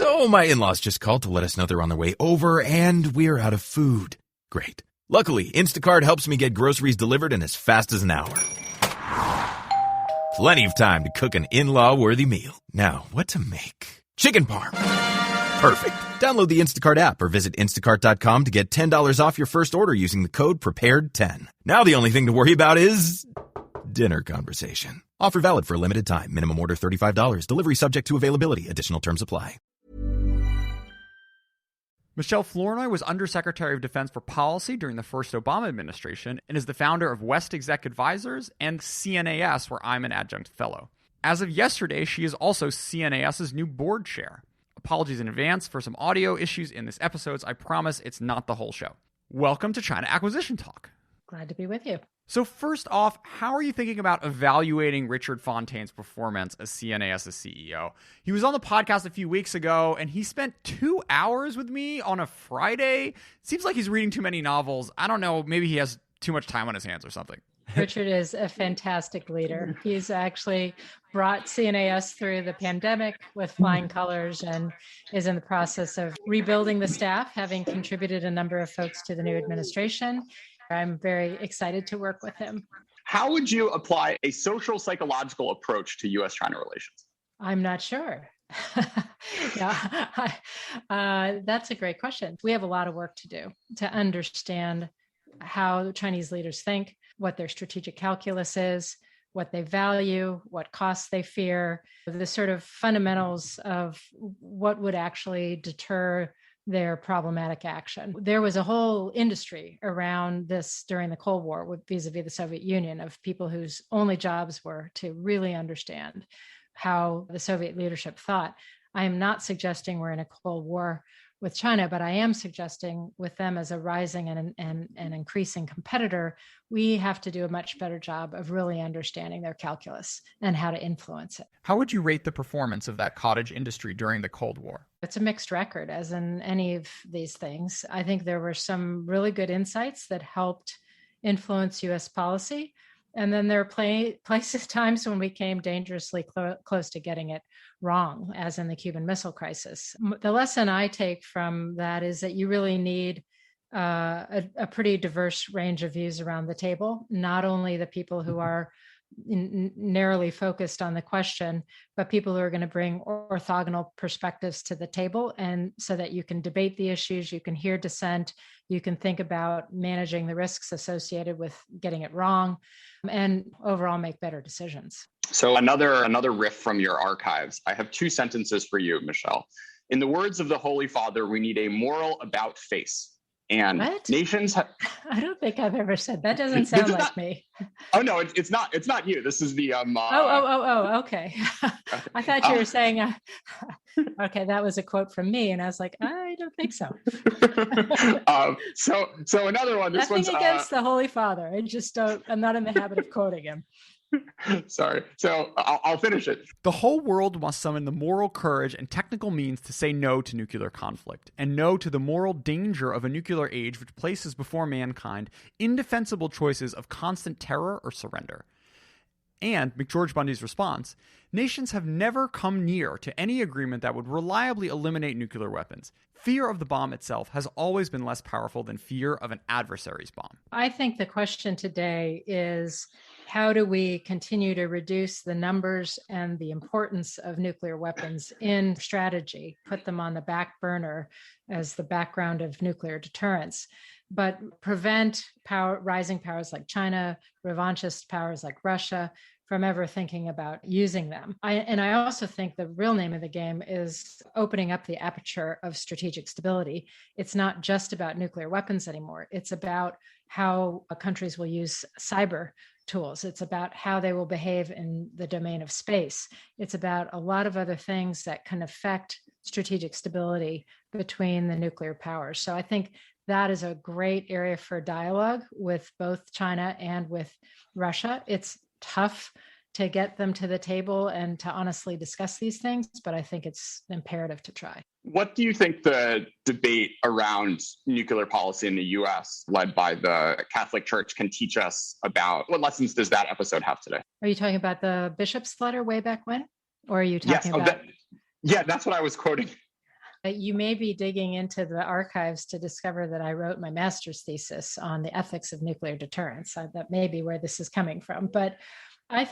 So my in-laws just called to let us know they're on their way over and we're out of food. Great. Luckily, Instacart helps me get groceries delivered in as fast as an hour. Plenty of time to cook an in-law worthy meal. Now, what to make? Chicken parm. Perfect. Download the Instacart app or visit instacart.com to get $10 off your first order using the code PREPARED10. Now the only thing to worry about is dinner conversation. Offer valid for a limited time. Minimum order $35. Delivery subject to availability. Additional terms apply. Michèle Flournoy was Undersecretary of Defense for Policy during the first Obama administration and is the founder of West Exec Advisors and CNAS, where I'm an adjunct fellow. As of yesterday, she is also CNAS's new board chair. Apologies in advance for some audio issues in this episode. I promise it's not the whole show. Welcome to China Acquisition Talk. Glad to be with you. So first off, how are you thinking about evaluating Richard Fontaine's performance as CNAS's CEO? He was on the podcast a few weeks ago, and he spent 2 hours with me on a Friday. Seems like he's reading too many novels. I don't know, maybe he has too much time on his hands or something. Richard is a fantastic leader. He's actually brought CNAS through the pandemic with flying colors and is in the process of rebuilding the staff, having contributed a number of folks to the new administration. I'm very excited to work with him. How would you apply a social psychological approach to U.S.-China relations? I'm not sure. That's a great question. We have a lot of work to do to understand how Chinese leaders think, what their strategic calculus is, what they value, what costs they fear, the sort of fundamentals of what would actually deter their problematic action. There was a whole industry around this during the Cold War vis-a-vis the Soviet Union of people whose only jobs were to really understand how the Soviet leadership thought. I am not suggesting we're in a Cold War with China, but I am suggesting with them as a rising and increasing competitor, we have to do a much better job of really understanding their calculus and how to influence it. How would you rate the performance of that cottage industry during the Cold War? It's a mixed record, as in any of these things. I think there were some really good insights that helped influence U.S. policy. And then there are times when we came dangerously close to getting it wrong, as in the Cuban Missile Crisis. The lesson I take from that is that you really need a pretty diverse range of views around the table, not only the people who are narrowly focused on the question, but people who are going to bring orthogonal perspectives to the table, and so that you can debate the issues, you can hear dissent, you can think about managing the risks associated with getting it wrong, and overall make better decisions. So another riff from your archives. I have 2 sentences for you, Michèle. In the words of the Holy Father, we need a moral about face. And what? Nations I don't think I've ever said that. Doesn't sound like me. Oh no, it's not you. This is the Okay. I thought you were saying okay, that was a quote from me, and I was like, I don't think so. So another one. This Nothing one's against the Holy Father. I'm not in the habit of quoting him. Sorry. So I'll finish it. The whole world must summon the moral courage and technical means to say no to nuclear conflict, and no to the moral danger of a nuclear age which places before mankind indefensible choices of constant terror or surrender. And, McGeorge Bundy's response, nations have never come near to any agreement that would reliably eliminate nuclear weapons. Fear of the bomb itself has always been less powerful than fear of an adversary's bomb. I think the question today is, how do we continue to reduce the numbers and the importance of nuclear weapons in strategy, put them on the back burner as the background of nuclear deterrence, but prevent rising powers like China, revanchist powers like Russia, from ever thinking about using them. I also think the real name of the game is opening up the aperture of strategic stability. It's not just about nuclear weapons anymore. It's about how countries will use cyber tools. It's about how they will behave in the domain of space. It's about a lot of other things that can affect strategic stability between the nuclear powers. So I think that is a great area for dialogue with both China and with Russia. It's tough to get them to the table and to honestly discuss these things, but I think it's imperative to try. What do you think the debate around nuclear policy in the US, led by the Catholic Church, can teach us about? What lessons does that episode have today? Are you talking about the bishop's letter way back when? Or are you talking about... Yeah, that's what I was quoting. You may be digging into the archives to discover that I wrote my master's thesis on the ethics of nuclear deterrence. That may be where this is coming from. But I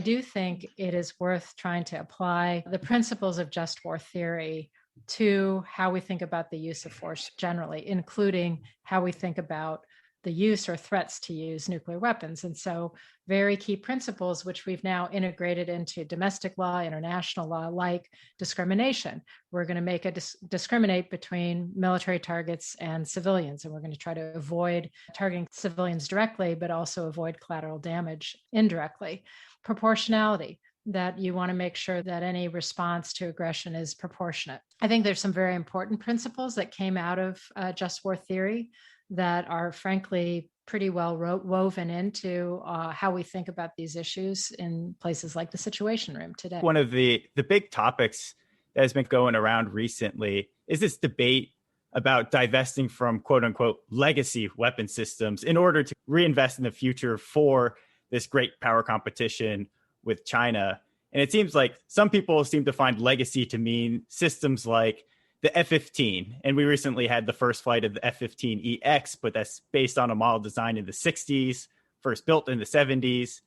do think it is worth trying to apply the principles of just war theory to how we think about the use of force generally, including how we think about the use or threats to use nuclear weapons. And so very key principles, which we've now integrated into domestic law, international law, like discrimination. We're going to make a discriminate between military targets and civilians, and we're going to try to avoid targeting civilians directly, but also avoid collateral damage indirectly. Proportionality, that you want to make sure that any response to aggression is proportionate. I think there's some very important principles that came out of just war theory that are frankly pretty well woven into how we think about these issues in places like the Situation Room today. One of the big topics that has been going around recently is this debate about divesting from quote unquote legacy weapon systems in order to reinvest in the future for this great power competition with China. And it seems like some people seem to find legacy to mean systems like the F-15. And we recently had the first flight of the F-15EX, but that's based on a model designed in the 60s, first built in the 70s.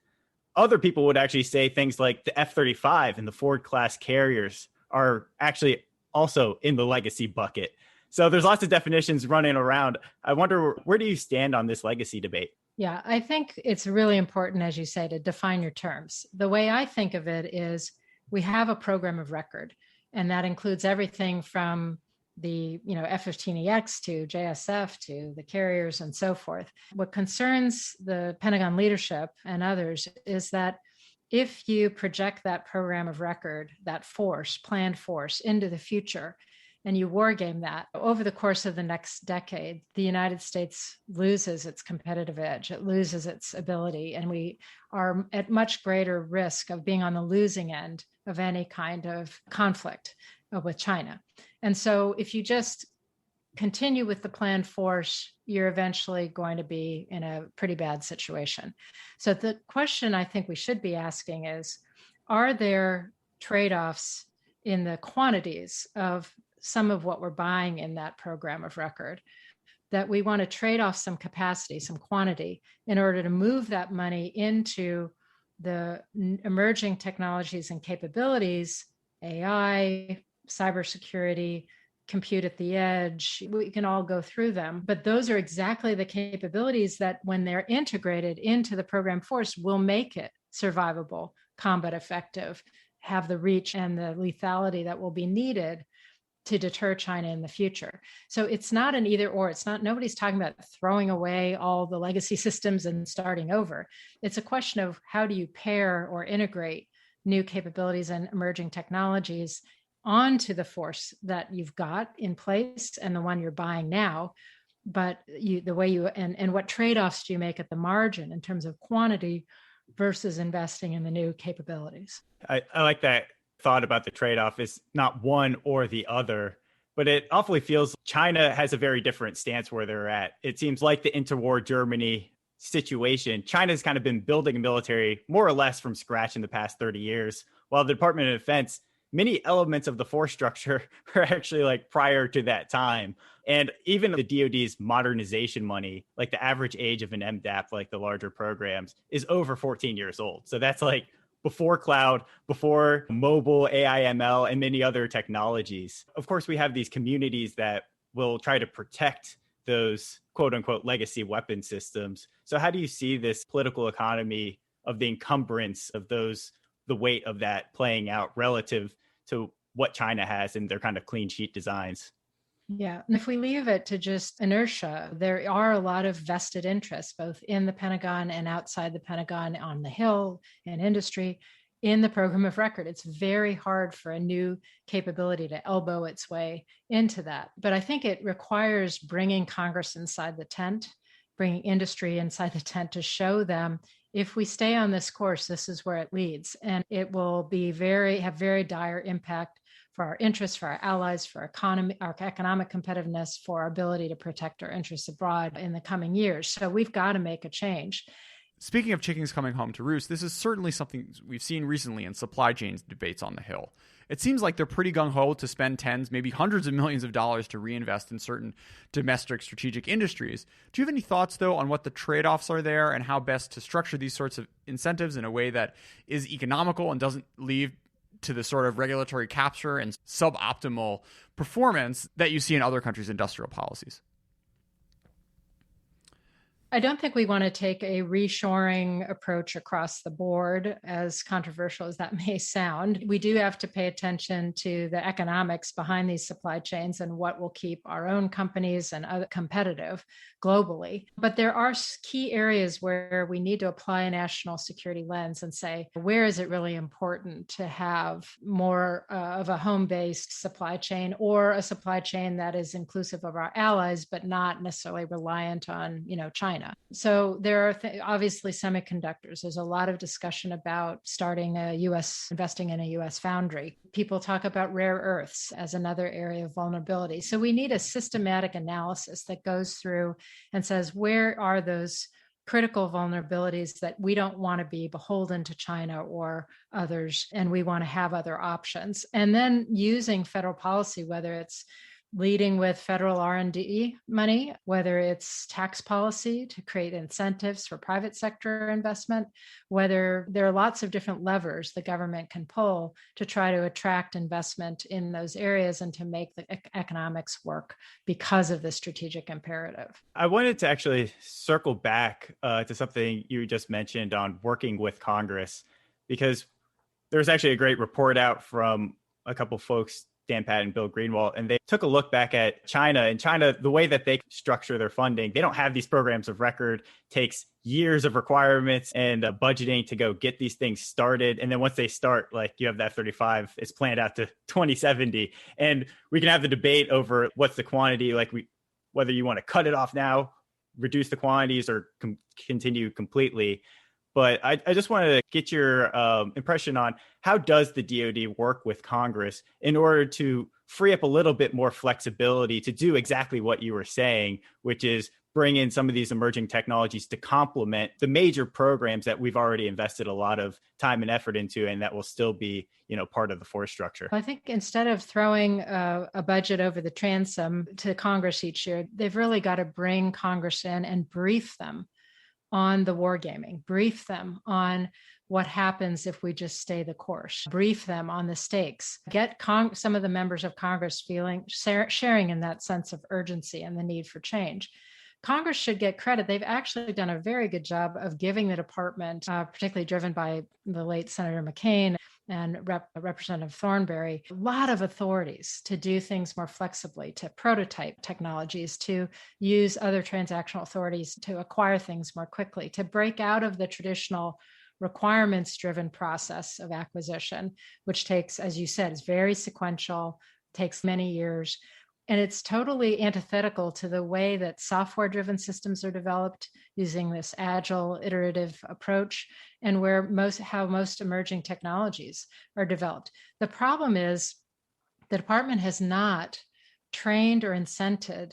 Other people would actually say things like the F-35 and the Ford-class carriers are actually also in the legacy bucket. So there's lots of definitions running around. I wonder, where do you stand on this legacy debate? Yeah, I think it's really important, as you say, to define your terms. The way I think of it is we have a program of record, and that includes everything from the F-15EX to JSF to the carriers and so forth. What concerns the Pentagon leadership and others is that if you project that program of record, that force, planned force, into the future, and you wargame that over the course of the next decade, the United States loses its competitive edge. It loses its ability, and we are at much greater risk of being on the losing end of any kind of conflict with China. And so if you just continue with the planned force, you're eventually going to be in a pretty bad situation. So the question I think we should be asking is, are there trade-offs in the quantities of some of what we're buying in that program of record, that we want to trade off some capacity, some quantity, in order to move that money into the emerging technologies and capabilities, AI, cybersecurity, compute at the edge. We can all go through them, but those are exactly the capabilities that, when they're integrated into the program force, will make it survivable, combat effective, have the reach and the lethality that will be needed to deter China in the future. So it's not an either or. It's not, nobody's talking about throwing away all the legacy systems and starting over. It's a question of how do you pair or integrate new capabilities and emerging technologies onto the force that you've got in place and the one you're buying now. But what trade-offs do you make at the margin in terms of quantity versus investing in the new capabilities? I like that thought about the trade-off is not one or the other, but it awfully feels China has a very different stance where they're at. It seems like the interwar Germany situation, China's kind of been building a military more or less from scratch in the past 30 years, while the Department of Defense, many elements of the force structure are actually like prior to that time. And even the DoD's modernization money, like the average age of an MDAP, like the larger programs, is over 14 years old. So that's like before cloud, before mobile, AI, ML, and many other technologies. Of course, we have these communities that will try to protect those quote unquote legacy weapon systems. So how do you see this political economy of the encumbrance of those, the weight of that playing out relative to what China has in their kind of clean sheet designs? Yeah. And if we leave it to just inertia, there are a lot of vested interests, both in the Pentagon and outside the Pentagon, on the Hill, in industry, in the program of record. It's very hard for a new capability to elbow its way into that. But I think it requires bringing Congress inside the tent, bringing industry inside the tent to show them, if we stay on this course, this is where it leads. And it will be have very dire impact for our interests, for our allies, for our economy, our economic competitiveness, for our ability to protect our interests abroad in the coming years. So we've got to make a change. Speaking of chickens coming home to roost, this is certainly something we've seen recently in supply chain debates on the Hill. It seems like they're pretty gung-ho to spend tens, maybe hundreds of millions of dollars to reinvest in certain domestic strategic industries. Do you have any thoughts, though, on what the trade-offs are there and how best to structure these sorts of incentives in a way that is economical and doesn't lead to the sort of regulatory capture and suboptimal performance that you see in other countries' industrial policies? I don't think we want to take a reshoring approach across the board, as controversial as that may sound. We do have to pay attention to the economics behind these supply chains and what will keep our own companies and other competitive globally. But there are key areas where we need to apply a national security lens and say, where is it really important to have more of a home-based supply chain, or a supply chain that is inclusive of our allies, but not necessarily reliant on, China. So there are obviously semiconductors. There's a lot of discussion about investing in a U.S. foundry. People talk about rare earths as another area of vulnerability. So we need a systematic analysis that goes through and says, where are those critical vulnerabilities that we don't want to be beholden to China or others, and we want to have other options. And then using federal policy, whether it's leading with federal R&D money, whether it's tax policy to create incentives for private sector investment, whether there are lots of different levers the government can pull to try to attract investment in those areas and to make the economics work because of the strategic imperative. I wanted to actually circle back to something you just mentioned on working with Congress, because there's actually a great report out from a couple folks, Dan Patton and Bill Greenwald, and they took a look back at China. And China, the way that they structure their funding, they don't have these programs of record. Takes years of requirements and budgeting to go get these things started. And then once they start, like you have that 35, it's planned out to 2070. And we can have the debate over what's the quantity, whether you want to cut it off now, reduce the quantities, or continue completely. But I just wanted to get your impression on how does the DoD work with Congress in order to free up a little bit more flexibility to do exactly what you were saying, which is bring in some of these emerging technologies to complement the major programs that we've already invested a lot of time and effort into, and that will still be, part of the force structure. I think instead of throwing a budget over the transom to Congress each year, they've really got to bring Congress in and brief them on the wargaming, brief them on what happens if we just stay the course, brief them on the stakes, get some of the members of Congress sharing in that sense of urgency and the need for change. Congress should get credit. They've actually done a very good job of giving the department, particularly driven by the late Senator McCain and Representative Thornberry, a lot of authorities to do things more flexibly, to prototype technologies, to use other transactional authorities to acquire things more quickly, to break out of the traditional requirements-driven process of acquisition, which takes, as you said, is very sequential, takes many years. And it's totally antithetical to the way that software-driven systems are developed using this agile, iterative approach, and how most emerging technologies are developed. The problem is the department has not trained or incented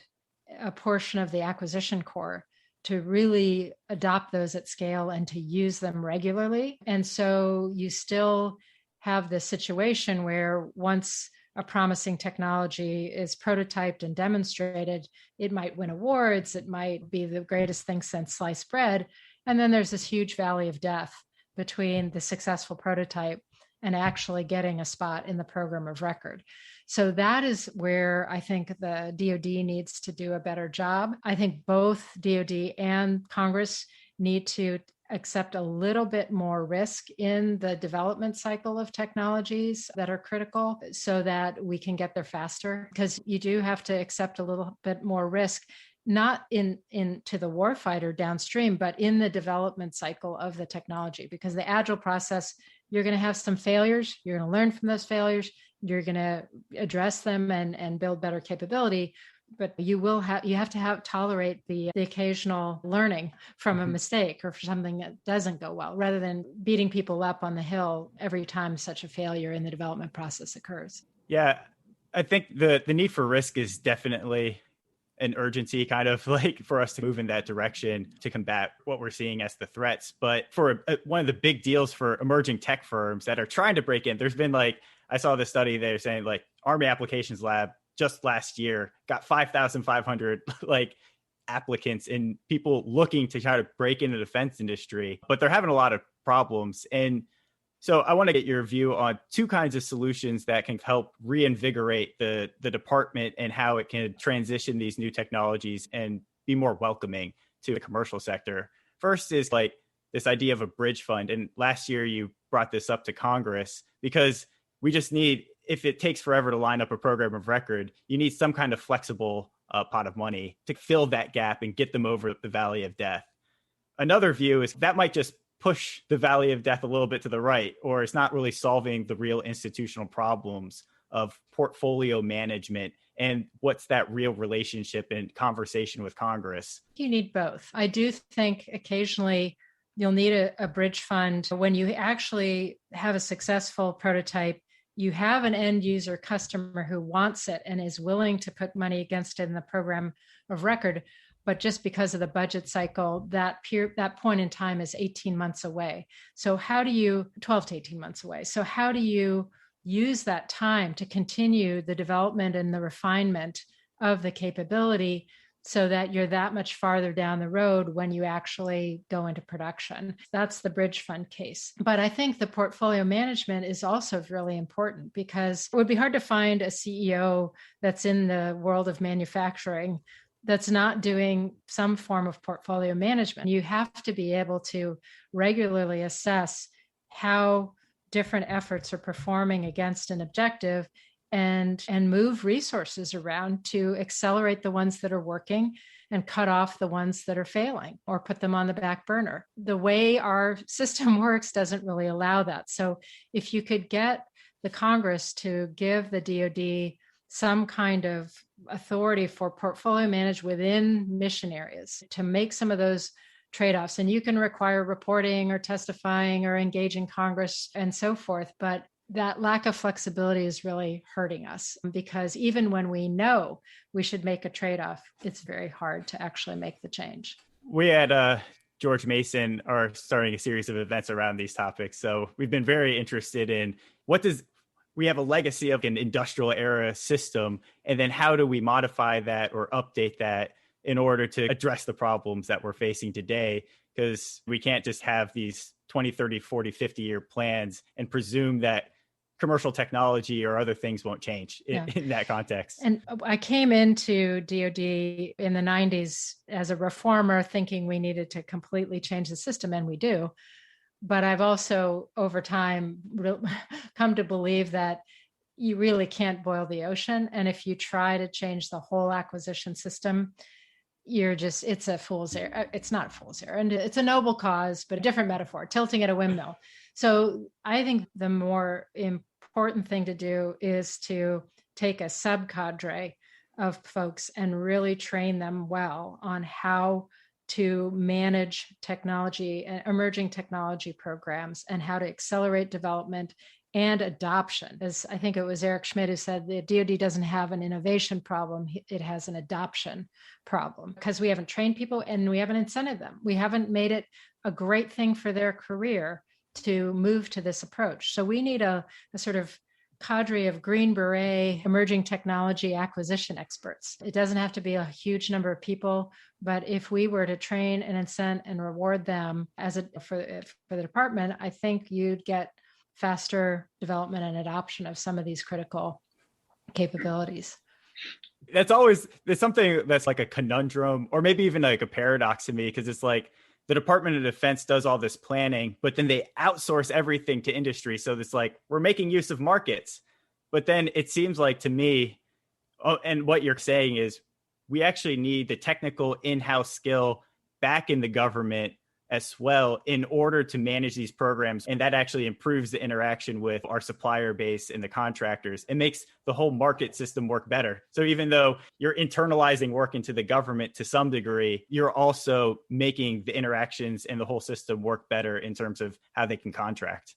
a portion of the acquisition corps to really adopt those at scale and to use them regularly. And so you still have this situation where once a promising technology is prototyped and demonstrated, it might win awards, it might be the greatest thing since sliced bread. And then there's this huge valley of death between the successful prototype and actually getting a spot in the program of record. So that is where I think the DoD needs to do a better job. I think both DoD and Congress need to accept a little bit more risk in the development cycle of technologies that are critical so that we can get there faster, because you do have to accept a little bit more risk, not into the warfighter downstream, but in the development cycle of the technology, because the agile process, you're going to have some failures, you're going to learn from those failures, you're going to address them and build better capability. But you have to tolerate the occasional learning from a mistake or for something that doesn't go well, rather than beating people up on the hill every time such a failure in the development process occurs. Yeah, I think the need for risk is definitely an urgency kind of like for us to move in that direction to combat what we're seeing as the threats. But for one of the big deals for emerging tech firms that are trying to break in, there's been like, I saw the study they're saying like Army Applications Lab just last year got 5,500 like applicants and people looking to try to break into the defense industry, but they're having a lot of problems. And so I want to get your view on two kinds of solutions that can help reinvigorate the department and how it can transition these new technologies and be more welcoming to the commercial sector. First is like this idea of a bridge fund. And last year you brought this up to Congress because we just need, if it takes forever to line up a program of record, you need some kind of flexible pot of money to fill that gap and get them over the valley of death. Another view is that might just push the valley of death a little bit to the right, or it's not really solving the real institutional problems of portfolio management and what's that real relationship and conversation with Congress. You need both. I do think occasionally you'll need a bridge fund when you actually have a successful prototype. You have an end user customer who wants it and is willing to put money against it in the program of record. But just because of the budget cycle, that point in time is 18 months away. So 12 to 18 months away. So how do you use that time to continue the development and the refinement of the capability so that you're that much farther down the road when you actually go into production? That's the bridge fund case. But I think the portfolio management is also really important because it would be hard to find a CEO that's in the world of manufacturing that's not doing some form of portfolio management. You have to be able to regularly assess how different efforts are performing against an objective and move resources around to accelerate the ones that are working and cut off the ones that are failing or put them on the back burner. The way our system works doesn't really allow that. So if you could get the Congress to give the DoD some kind of authority for portfolio management within mission areas to make some of those trade-offs. And you can require reporting or testifying or engaging Congress and so forth. But that lack of flexibility is really hurting us because even when we know we should make a trade-off, it's very hard to actually make the change. We at George Mason are starting a series of events around these topics. So we've been very interested in we have a legacy of an industrial era system, and then how do we modify that or update that in order to address the problems that we're facing today? Because we can't just have these 20, 30, 40, 50-year plans and presume that commercial technology or other things won't change in that context. And I came into DoD in the 90s as a reformer thinking we needed to completely change the system, and we do. But I've also, over time, come to believe that you really can't boil the ocean. And if you try to change the whole acquisition system, it's a fool's errand. It's not a fool's errand. It's a noble cause, but a different metaphor, tilting at a windmill. So I think the more important thing to do is to take a subcadre of folks and really train them well on how to manage technology and emerging technology programs and how to accelerate development and adoption. As I think it was Eric Schmidt who said, the DoD doesn't have an innovation problem, it has an adoption problem because we haven't trained people and we haven't incented them. We haven't made it a great thing for their career to move to this approach. So we need a sort of cadre of Green Beret emerging technology acquisition experts. It doesn't have to be a huge number of people, but if we were to train and incent and reward them for the department, I think you'd get faster development and adoption of some of these critical capabilities. There's something that's like a conundrum or maybe even like a paradox to me, because it's like the Department of Defense does all this planning, but then they outsource everything to industry. So it's like, we're making use of markets. But then it seems like to me, and what you're saying is we actually need the technical in-house skill back in the government as well in order to manage these programs. And that actually improves the interaction with our supplier base and the contractors. It makes the whole market system work better. So even though you're internalizing work into the government to some degree, you're also making the interactions and the whole system work better in terms of how they can contract.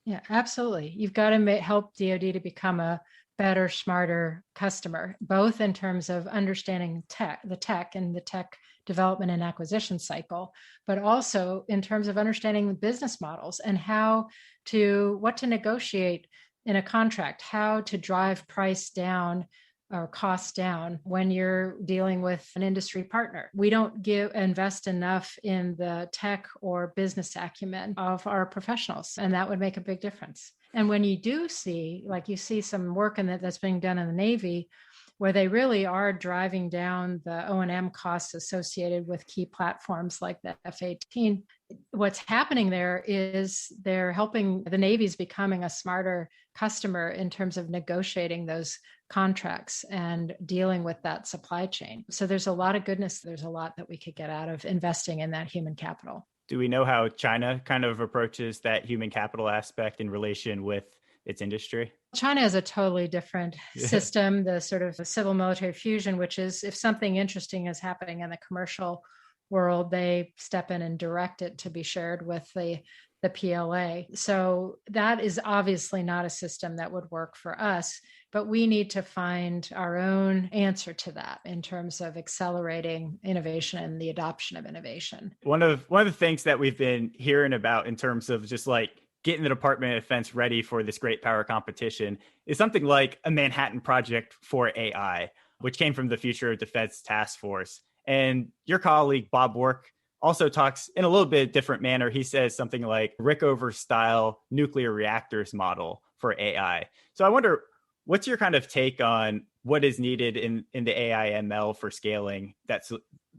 Yeah, absolutely. You've got to help DoD to become a better, smarter customer, both in terms of understanding the tech and the tech development and acquisition cycle, but also in terms of understanding the business models and what to negotiate in a contract, how to drive price down or costs down when you're dealing with an industry partner. We don't invest enough in the tech or business acumen of our professionals, and that would make a big difference. And when you do see, like you see some work that's being done in the Navy, where they really are driving down the O&M costs associated with key platforms like the F-18, what's happening there is they're helping, the Navy's becoming a smarter customer in terms of negotiating those contracts and dealing with that supply chain. So there's a lot of goodness. There's a lot that we could get out of investing in that human capital. Do we know how China kind of approaches that human capital aspect in relation with its industry? China has a totally different system, the sort of civil military fusion, which is if something interesting is happening in the commercial world, they step in and direct it to be shared with the PLA. So that is obviously not a system that would work for us, but we need to find our own answer to that in terms of accelerating innovation and the adoption of innovation. One of the things that we've been hearing about in terms of just like getting the Department of Defense ready for this great power competition is something like a Manhattan Project for AI, which came from the Future of Defense Task Force. And your colleague, Bob Work, also talks in a little bit different manner. He says something like Rickover style nuclear reactors model for AI. So I wonder, what's your kind of take on what is needed in the AI ML for scaling that's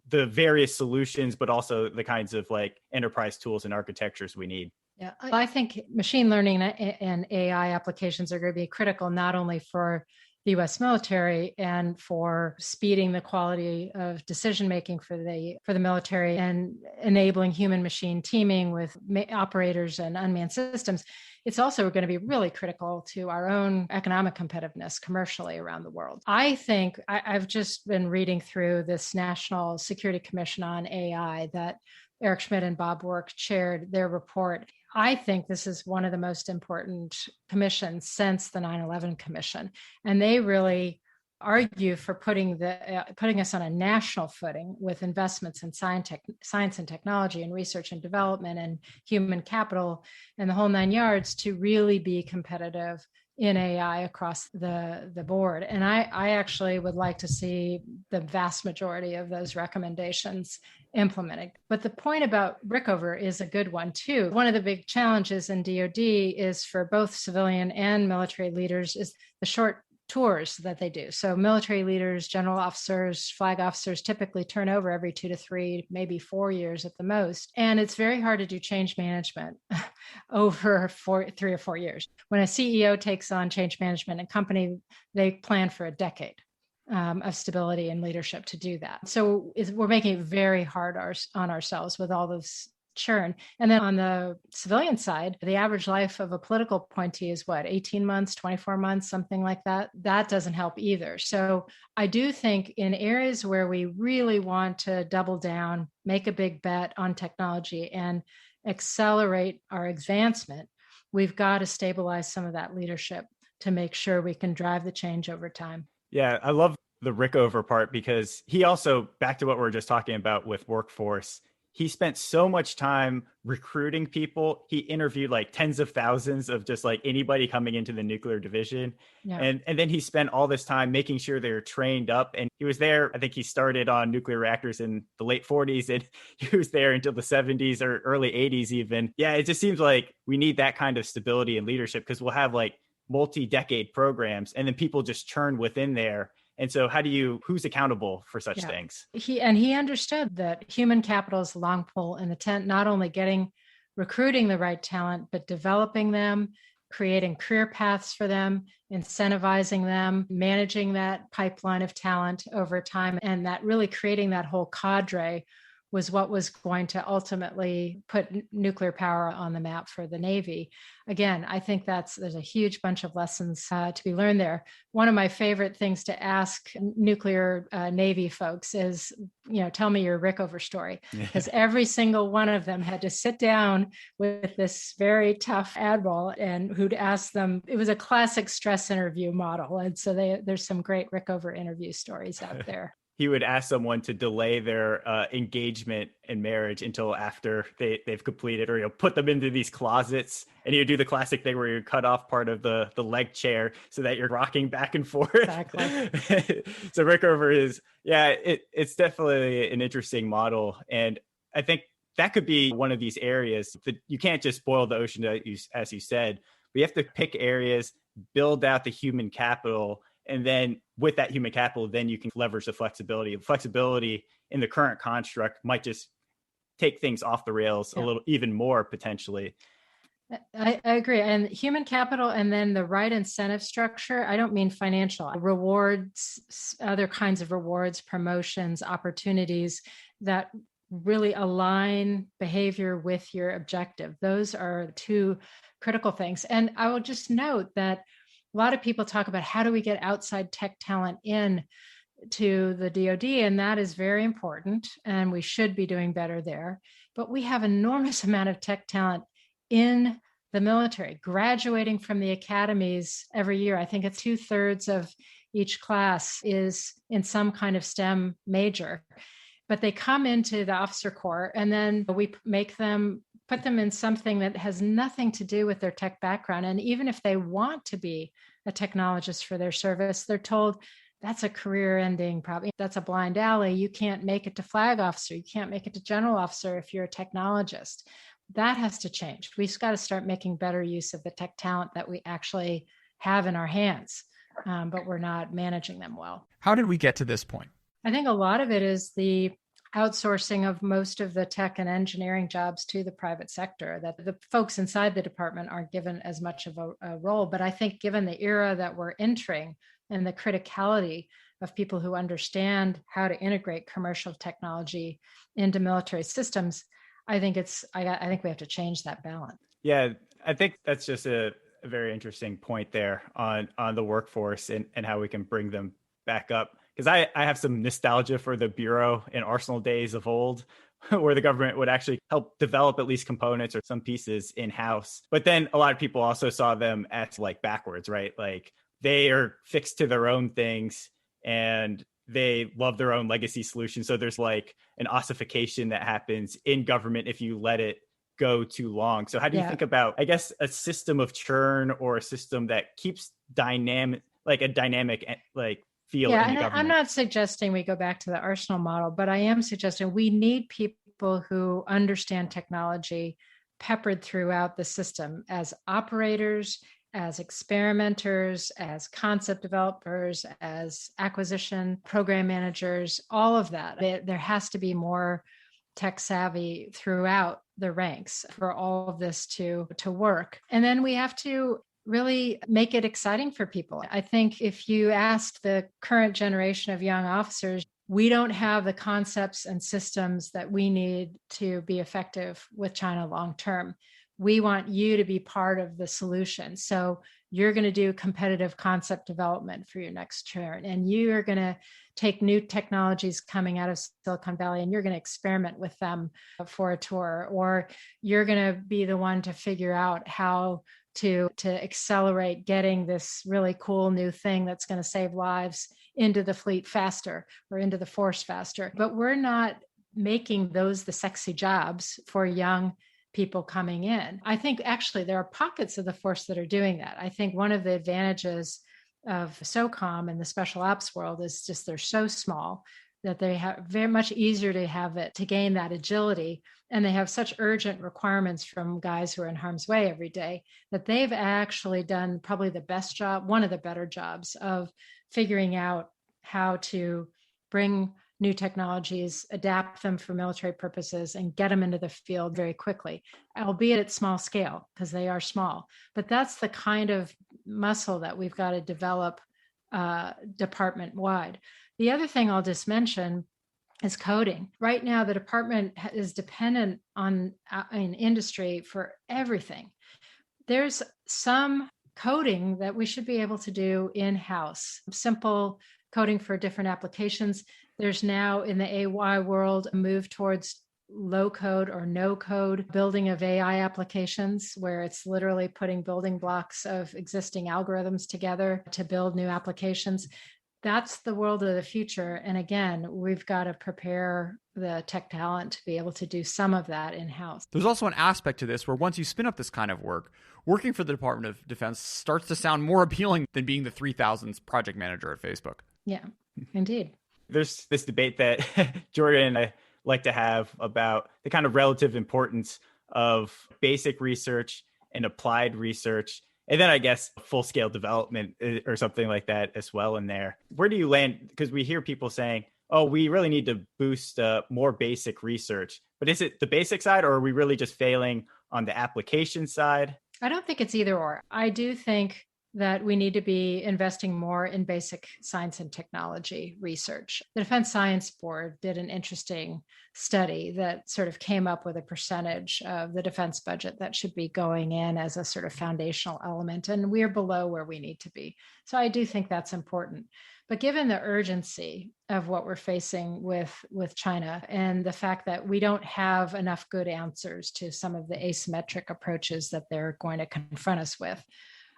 the various solutions, but also the kinds of like enterprise tools and architectures we need? Yeah, I think machine learning and AI applications are going to be critical, not only for the U.S. military and for speeding the quality of decision making for the military and enabling human machine teaming with operators and unmanned systems. It's also going to be really critical to our own economic competitiveness commercially around the world. I think I've just been reading through this National Security Commission on AI that Eric Schmidt and Bob Work chaired their report. I think this is one of the most important commissions since the 9/11 Commission. And they really argue for putting us on a national footing with investments in science and technology and research and development and human capital and the whole nine yards to really be competitive in AI across the board. And I actually would like to see the vast majority of those recommendations implemented. But the point about Rickover is a good one too. One of the big challenges in DoD is for both civilian and military leaders is the short tours that they do. So military leaders, general officers, flag officers typically turn over every 2 to 3, maybe 4 years at the most. And it's very hard to do change management over 3 or 4 years. When a CEO takes on change management in a company, they plan for a decade of stability and leadership to do that. So we're making it very hard on ourselves with all this churn. And then on the civilian side, the average life of a political appointee is 18 months, 24 months, something like that. That doesn't help either. So I do think in areas where we really want to double down, make a big bet on technology and accelerate our advancement, we've got to stabilize some of that leadership to make sure we can drive the change over time. Yeah, I love the Rickover part because he also, back to what we were just talking about with workforce, he spent so much time recruiting people. He interviewed like tens of thousands of just like anybody coming into the nuclear division. Yeah. And then he spent all this time making sure they're trained up. And he was there. I think he started on nuclear reactors in the late 40s and he was there until the 70s or early 80s even. Yeah, it just seems like we need that kind of stability and leadership because we'll have like multi-decade programs and then people just churn within there. And so who's accountable for such things? He understood that human capital is the long pole in the tent, not only recruiting the right talent, but developing them, creating career paths for them, incentivizing them, managing that pipeline of talent over time, and that really creating that whole cadre was what was going to ultimately put nuclear power on the map for the Navy. Again, I think there's a huge bunch of lessons to be learned there. One of my favorite things to ask nuclear Navy folks is, tell me your Rickover story, because every single one of them had to sit down with this very tough admiral and who'd ask them. It was a classic stress interview model, and so there's some great Rickover interview stories out there. He would ask someone to delay their engagement and marriage until after they've completed, or put them into these closets, and you do the classic thing where you cut off part of the leg chair so that you're rocking back and forth. Exactly. So Rickover is, it's definitely an interesting model, and I think that could be one of these areas that you can't just boil the ocean, as you said. We have to pick areas, build out the human capital. And then with that human capital, then you can leverage the flexibility. Flexibility in the current construct might just take things off the rails a little, even more potentially. I agree. And human capital, and then the right incentive structure. I don't mean financial rewards, other kinds of rewards, promotions, opportunities that really align behavior with your objective. Those are two critical things. And I will just note that a lot of people talk about how do we get outside tech talent in to the DoD, and that is very important, and we should be doing better there. But we have enormous amount of tech talent in the military, graduating from the academies every year. I think it's 2/3 of each class is in some kind of STEM major, but they come into the officer corps, and then we put them in something that has nothing to do with their tech background. And even if they want to be a technologist for their service, they're told that's a career ending, probably that's a blind alley. You can't make it to flag officer. You can't make it to general officer if you're a technologist. That has to change. We've got to start making better use of the tech talent that we actually have in our hands, but we're not managing them well. How did we get to this point? I think a lot of it is the outsourcing of most of the tech and engineering jobs to the private sector, that the folks inside the department aren't given as much of a role. But I think given the era that we're entering and the criticality of people who understand how to integrate commercial technology into military systems, I think we have to change that balance. Yeah, I think that's just a very interesting point there on the workforce and how we can bring them back up. Because I have some nostalgia for the Bureau and Arsenal days of old, where the government would actually help develop at least components or some pieces in-house. But then a lot of people also saw them as backwards, right? They are fixed to their own things and they love their own legacy solution. So there's an ossification that happens in government if you let it go too long. So how do you think about, I guess, a system of churn or a system that keeps dynamic, a dynamic feel in the government? I'm not suggesting we go back to the Arsenal model, but I am suggesting we need people who understand technology peppered throughout the system as operators, as experimenters, as concept developers, as acquisition program managers, all of that. There has to be more tech savvy throughout the ranks for all of this to work. And then we have to really make it exciting for people. I think if you ask the current generation of young officers, we don't have the concepts and systems that we need to be effective with China long term. We want you to be part of the solution. So you're going to do competitive concept development for your next turn, and you are going to take new technologies coming out of Silicon Valley and you're going to experiment with them for a tour, or you're going to be the one to figure out how to accelerate getting this really cool new thing that's going to save lives into the fleet faster or into the force faster. But we're not making those the sexy jobs for young people coming in. I think actually there are pockets of the force that are doing that. I think one of the advantages of SOCOM and the special ops world is just they're so small that they have very much easier to have it to gain that agility. And they have such urgent requirements from guys who are in harm's way every day that they've actually done probably the best job, one of the better jobs of figuring out how to bring new technologies, adapt them for military purposes, and get them into the field very quickly, albeit at small scale, because they are small. But that's the kind of muscle that we've got to develop department-wide. The other thing I'll just mention is coding. Right now, the department is dependent on an industry for everything. There's some coding that we should be able to do in-house, simple coding for different applications. There's now in the AI world a move towards low code or no code building of AI applications, where it's literally putting building blocks of existing algorithms together to build new applications. That's the world of the future. And again, we've got to prepare the tech talent to be able to do some of that in-house. There's also an aspect to this where once you spin up this kind of work, working for the Department of Defense starts to sound more appealing than being the 3000th project manager at Facebook. Yeah, indeed. There's this debate that Jordan and I like to have about the kind of relative importance of basic research and applied research. And then I guess full-scale development or something like that as well in there. Where do you land? Because we hear people saying, oh, we really need to boost more basic research. But is it the basic side, or are we really just failing on the application side? I don't think it's either or. I do think that we need to be investing more in basic science and technology research. The Defense Science Board did an interesting study that sort of came up with a percentage of the defense budget that should be going in as a sort of foundational element, and we're below where we need to be. So I do think that's important. But given the urgency of what we're facing with China and the fact that we don't have enough good answers to some of the asymmetric approaches that they're going to confront us with,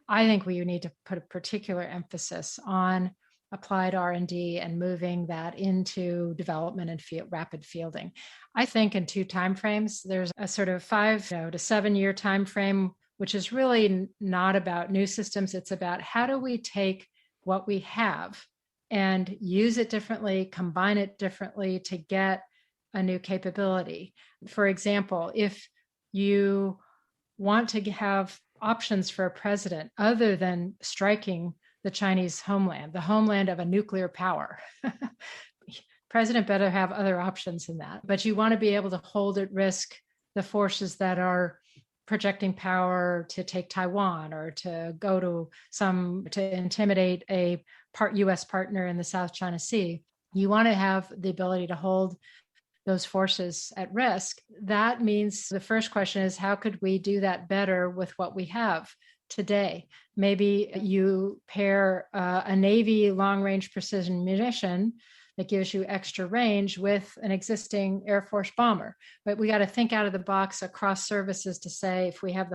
I think we need to put a particular emphasis on applied R&D and moving that into development and rapid fielding. I think in two timeframes, there's a sort of 5 to 7 year timeframe, which is really not about new systems. It's about how do we take what we have and use it differently, combine it differently to get a new capability. For example, if you want to have options for a president other than striking the Chinese homeland, the homeland of a nuclear power. President better have other options than that. But you want to be able to hold at risk the forces that are projecting power to take Taiwan or to go to intimidate a US partner in the South China Sea. You want to have the ability to hold those forces at risk. That means the first question is, how could we do that better with what we have today? Maybe you pair a Navy long-range precision munition that gives you extra range with an existing Air Force bomber. But we got to think out of the box across services to say, if we have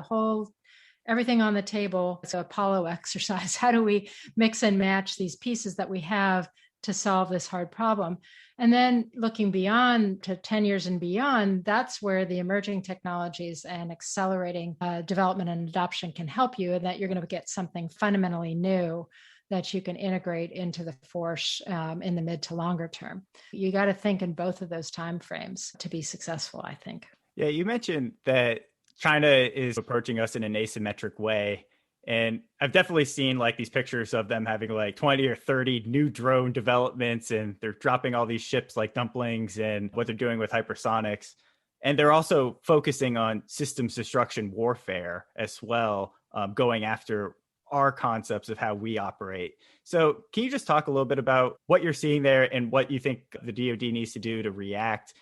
everything on the table, it's an Apollo exercise. How do we mix and match these pieces that we have to solve this hard problem? And then looking beyond to 10 years and beyond, that's where the emerging technologies and accelerating development and adoption can help you, and that you're going to get something fundamentally new that you can integrate into the force in the mid to longer term. You got to think in both of those timeframes to be successful, I think. Yeah, you mentioned that China is approaching us in an asymmetric way. And I've definitely seen like these pictures of them having like 20 or 30 new drone developments, and they're dropping all these ships like dumplings and what they're doing with hypersonics. And they're also focusing on systems destruction warfare as well, going after our concepts of how we operate. So can you just talk a little bit about what you're seeing there and what you think the DoD needs to do to react?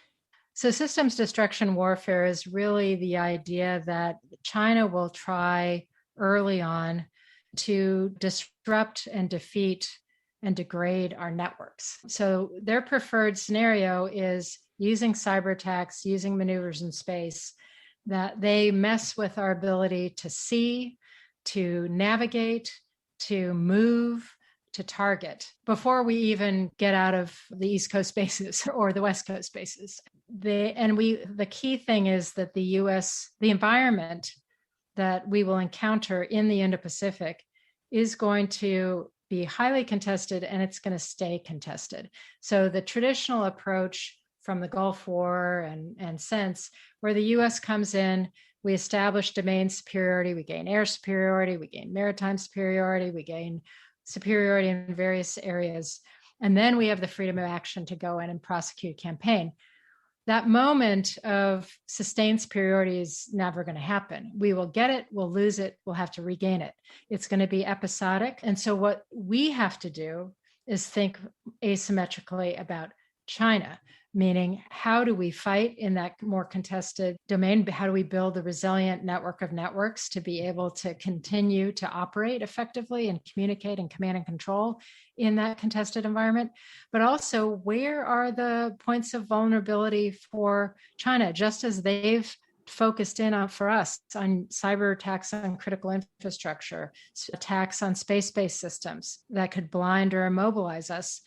So systems destruction warfare is really the idea that China will try early on to disrupt and defeat and degrade our networks. So their preferred scenario is using cyber attacks, using maneuvers in space, that they mess with our ability to see, to navigate, to move, to target before we even get out of the East Coast spaces or the West Coast spaces. The key thing is that the environment that we will encounter in the Indo-Pacific is going to be highly contested, and it's going to stay contested. So the traditional approach from the Gulf War and since, where the US comes in, we establish domain superiority, we gain air superiority, we gain maritime superiority, we gain superiority in various areas, and then we have the freedom of action to go in and prosecute a campaign. That moment of sustained superiority is never going to happen. We will get it, we'll lose it, we'll have to regain it. It's going to be episodic. And so what we have to do is think asymmetrically about China, meaning how do we fight in that more contested domain? How do we build a resilient network of networks to be able to continue to operate effectively and communicate and command and control in that contested environment? But also, where are the points of vulnerability for China, just as they've focused in on for us on cyber attacks on critical infrastructure, attacks on space-based systems that could blind or immobilize us?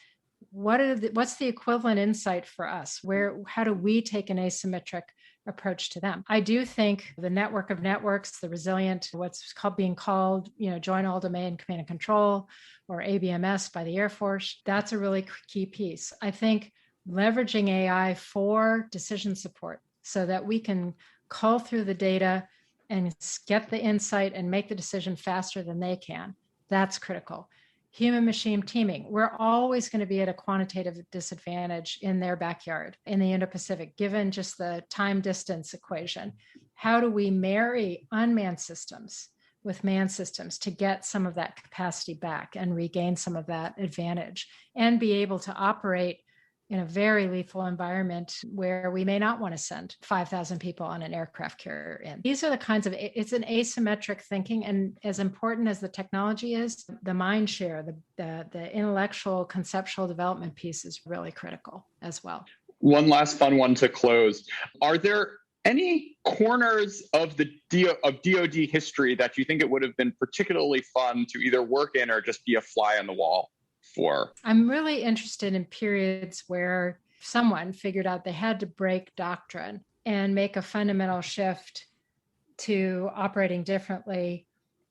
What's the equivalent insight for us? How do we take an asymmetric approach to them? I do think the network of networks, the resilient, what's being called, joint all domain command and control, or ABMS by the Air Force, that's a really key piece. I think leveraging AI for decision support so that we can cull through the data and get the insight and make the decision faster than they can. That's critical. Human machine teaming. We're always going to be at a quantitative disadvantage in their backyard in the Indo-Pacific, given just the time distance equation. How do we marry unmanned systems with manned systems to get some of that capacity back and regain some of that advantage and be able to operate in a very lethal environment where we may not want to send 5,000 people on an aircraft carrier in? These are the kinds of, it's an asymmetric thinking. And as important as the technology is, the mind share, the intellectual conceptual development piece is really critical as well. One last fun one to close. Are there any corners of the DoD history that you think it would have been particularly fun to either work in or just be a fly on the wall for? I'm really interested in periods where someone figured out they had to break doctrine and make a fundamental shift to operating differently.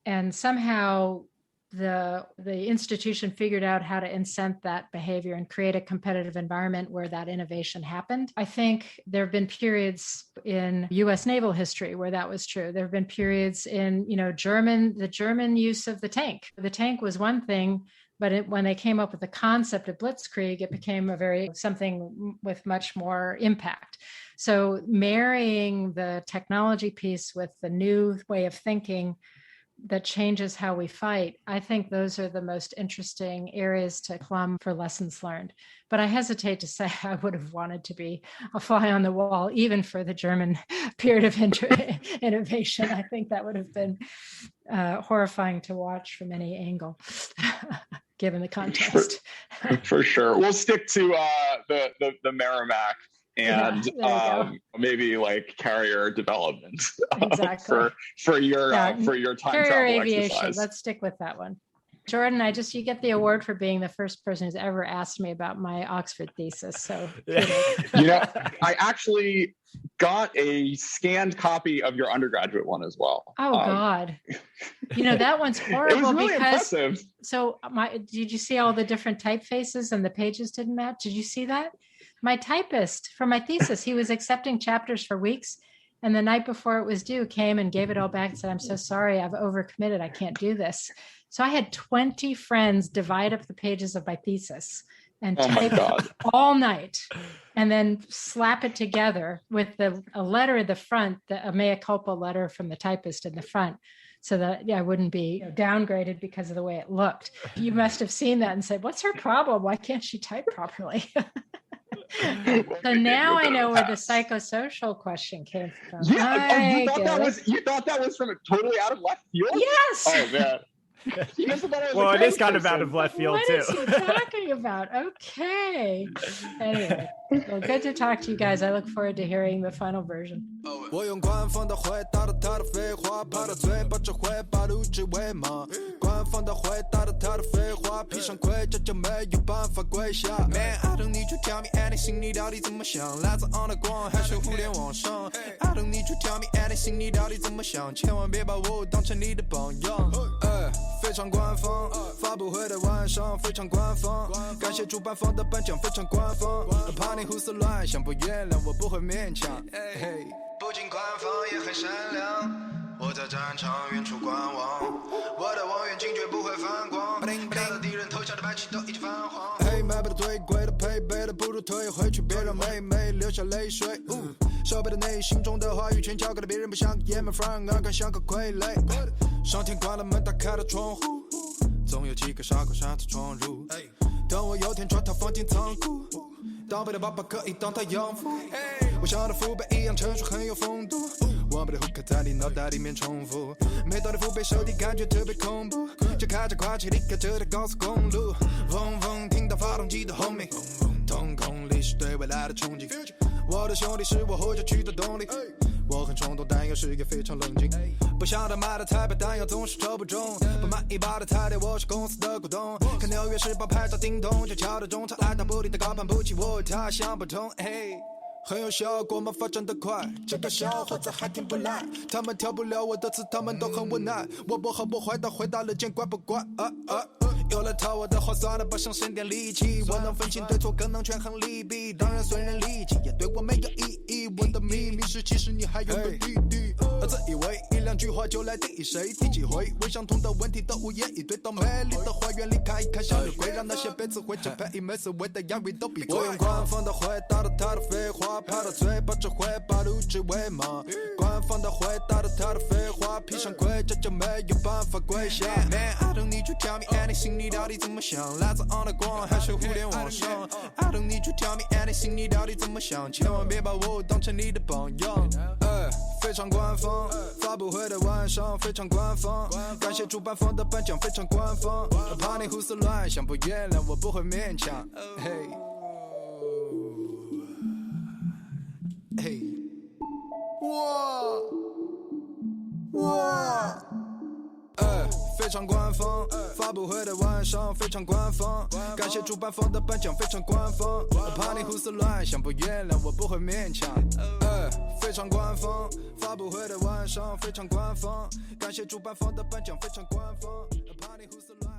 And somehow the institution figured out how to incent that behavior and create a competitive environment where that innovation happened. I think there have been periods in U.S. naval history where that was true. There have been periods in, the German use of the tank. The tank was one thing, but when they came up with the concept of blitzkrieg, it became something with much more impact. So marrying the technology piece with the new way of thinking that changes how we fight, I think those are the most interesting areas to plumb for lessons learned. But I hesitate to say I would have wanted to be a fly on the wall, even for the German period of innovation. I think that would have been horrifying to watch from any angle, given the context. For sure. We'll stick to the Merrimack and maybe like carrier development exactly. for your time carrier travel aviation exercise. Let's stick with that one. Jordan, you get the award for being the first person who's ever asked me about my Oxford thesis. So I actually got a scanned copy of your undergraduate one as well. Oh God. That one's horrible. It was really because impressive. So did you see all the different typefaces and the pages didn't match? Did you see that? My typist for my thesis, he was accepting chapters for weeks. And the night before it was due, came and gave it all back and said, "I'm so sorry, I've overcommitted. I can't do this." So I had 20 friends divide up the pages of my thesis and type it all night and then slap it together with a letter at the front, a mea culpa letter from the typist in the front, so that I wouldn't be downgraded because of the way it looked. You must have seen that and said, "What's her problem? Why can't she type properly?" So now I know where the psychosocial question came from. Yeah, you thought that was from totally out of left field? Yes. Oh man. Well, it is kind of out of left field too. What is he talking about? Okay. Anyway, well, good to talk to you guys. I look forward to hearing the final version. 我用官方的回答了他的废话，怕他嘴巴只会把路指为马。官方的回答了他的废话，披上盔甲就没有办法跪下。Man, I don't need you tell me anything， 你到底怎么想？来自 on the ground 还是互联网上 ？I don't need you tell me anything， 你到底怎么想？千万别把我当成你的榜样。非常官方，发布会的晚上非常官方，感谢主办方的颁奖非常官方，怕你胡思乱想，不原谅我不会勉强。不仅官方也很善良，我在战场远处观望，我的望远镜绝不会反光，看到敌人投下的白旗都已经泛黄。买不到最贵的配备的不如退回去，别让妹妹流下泪水。手背的内心中的话语权交给了别人，不像个爷们，反而更像个傀儡。上天关了门，打开了窗户，总有几个傻瓜傻子闯入。等我有天抓他放进仓库，倒背的爸爸可以当他养父。我像他父辈一样成熟，很有风度。我们的 hook 在你脑袋里面重复，每段的父辈手底感觉特别恐怖。就开着快车离开这条高速公路，嗡嗡，听到发动机的轰鸣，瞳孔里是对未来的憧憬。我的兄弟是我活下去的动力。我很冲动，但有时也非常冷静。不想他买的太白，但又总是抽不中。不满意把的太太，我是公司的股东。看纽约时报拍照叮咚，就敲的中场，爱答不理的高攀不起我，他想不通。很有效果吗？发展得快，这个小伙子还挺不赖。他们挑不了我的刺，他们都很无奈。我不好不坏的回答了，见怪不怪。有了套我的话，算了吧，省省点力气。我能分清对错，更能权衡利弊。当然，虽然利己也对我没有意义。我的秘密是，其实你还有个弟弟。自以为一两句话就来定义谁，第几回为相同的问题都无言以对。到美丽的花园里看一看向日葵，让那些被词汇支配没思维的洋芋都闭嘴。我用官方的回答了他的废话，怕到嘴巴只会把路指为马。官方的回答了他的废话，披上盔甲就没有办法跪下。Man, I don't need you tell me anything， 你到底怎么想？来自 on the ground 还是互联网上 ？I don't need you tell me anything， 你到底怎么想？千万别把我当成你的榜样。非常官方，发布会的晚上非常官方，感谢主办方的颁奖非常官方，怕你胡思乱想，不原谅我不会勉强。哇！非常官方，发布会的晚上非常官方，感谢主办方的颁奖非常官方，怕你胡思乱想，不原谅我不会勉强。非常官方，发布会的晚上非常官方，感谢主办方的颁奖非常官方，怕你胡思乱想。